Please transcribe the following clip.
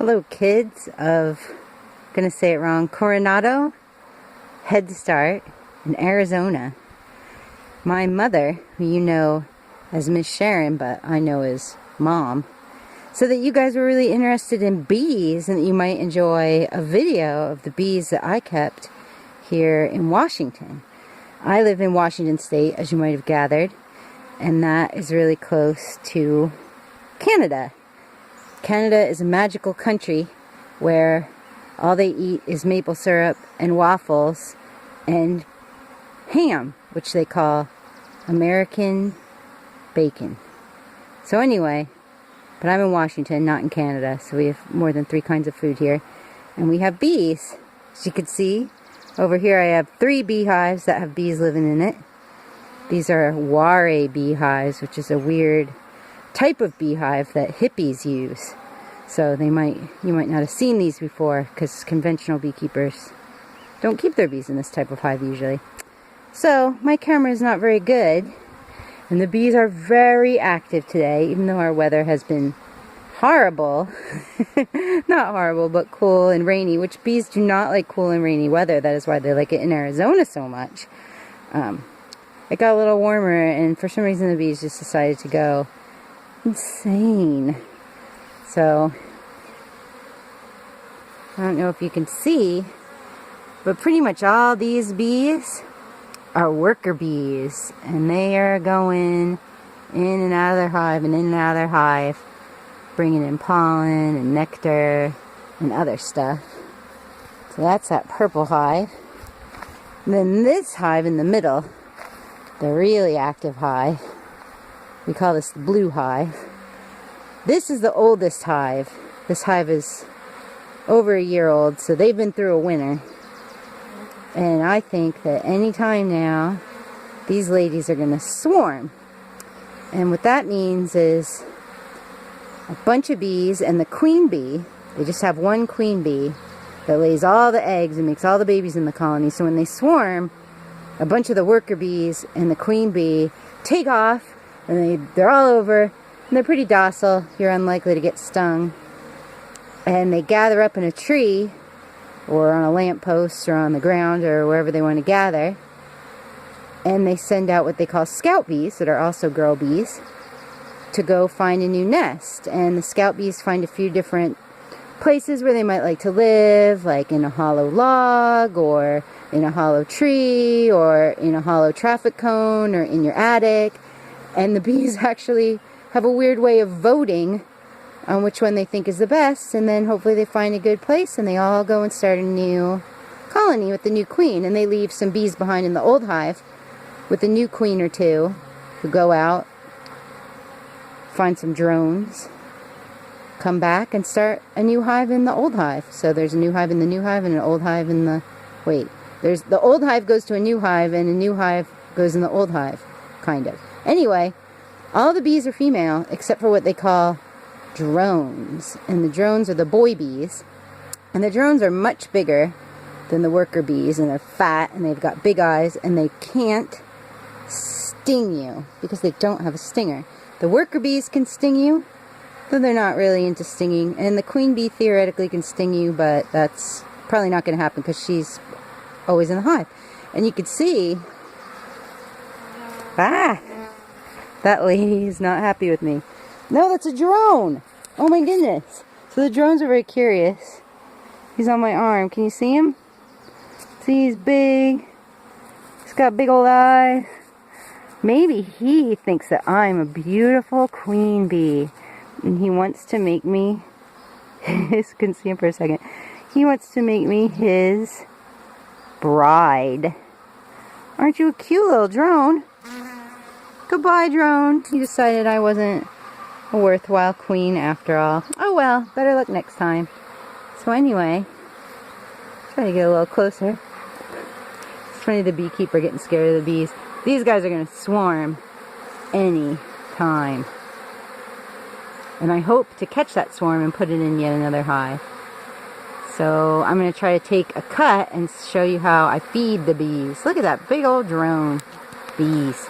Hello kids of, I'm gonna say it wrong, Coronado Head Start in Arizona. My mother, who you know as Miss Sharon, but I know as Mom, so that you guys were really interested in bees and that you might enjoy a video of the bees that I kept here in Washington. I live in Washington State, as you might have gathered, and that is really close to Canada. Canada is a magical country where all they eat is maple syrup and waffles and ham, which they call American bacon. So anyway, but I'm in Washington, not in Canada, so we have more than 3 kinds of food here. And we have bees. As you can see, over here I have 3 beehives that have bees living in it. These are ware beehives, which is a weird type of beehive that hippies use. So you might not have seen these before, because conventional beekeepers don't keep their bees in this type of hive usually. So my camera is not very good, and the bees are very active today, even though our weather has been horrible. Not horrible, but cool and rainy, which bees do not like cool and rainy weather. That is why they like it in Arizona so much. It got a little warmer, and for some reason the bees just decided to go insane. So I don't know if you can see, but pretty much all these bees are worker bees, and they are going in and out of their hive and in and out of their hive, bringing in pollen and nectar and other stuff. So that's that purple hive. And then this hive in the middle, the really active hive, we call this the blue hive. This is the oldest hive. This hive is over a year old, so they've been through a winter. And I think that any time now, these ladies are going to swarm. And what that means is a bunch of bees and the queen bee, they just have one queen bee that lays all the eggs and makes all the babies in the colony. So when they swarm, a bunch of the worker bees and the queen bee take off, and they're all over, and they're pretty docile. You're unlikely to get stung. And they gather up in a tree, or on a lamppost, or on the ground, or wherever they want to gather. And they send out what they call scout bees, that are also girl bees, to go find a new nest. And the scout bees find a few different places where they might like to live, like in a hollow log, or in a hollow tree, or in a hollow traffic cone, or in your attic. And the bees actually have a weird way of voting on which one they think is the best, and then hopefully they find a good place and they all go and start a new colony with the new queen. And they leave some bees behind in the old hive with a new queen or two, who go out, find some drones, come back and start a new hive in the old hive. So there's a new hive in the new hive and an old hive in the... Wait, there's the old hive goes to a new hive and a new hive goes in the old hive, kind of. Anyway, all the bees are female except for what they call drones. And the drones are the boy bees. And the drones are much bigger than the worker bees, and they're fat, and they've got big eyes, and they can't sting you because they don't have a stinger. The worker bees can sting you, though they're not really into stinging. And the queen bee theoretically can sting you, but that's probably not going to happen because she's always in the hive. And you can see, that lady is not happy with me. No, that's a drone. Oh my goodness. So the drones are very curious. He's on my arm. Can you see him? See, he's big. He's got big old eyes. Maybe he thinks that I'm a beautiful queen bee, and he wants to make me his, couldn't see him for a second. He wants to make me his bride. Aren't you a cute little drone? Goodbye, drone. You decided I wasn't a worthwhile queen after all. Oh well, better luck next time. So anyway, try to get a little closer. It's funny, the beekeeper getting scared of the bees. These guys are going to swarm any time. And I hope to catch that swarm and put it in yet another hive. So I'm going to try to take a cut and show you how I feed the bees. Look at that big old drone. Bees.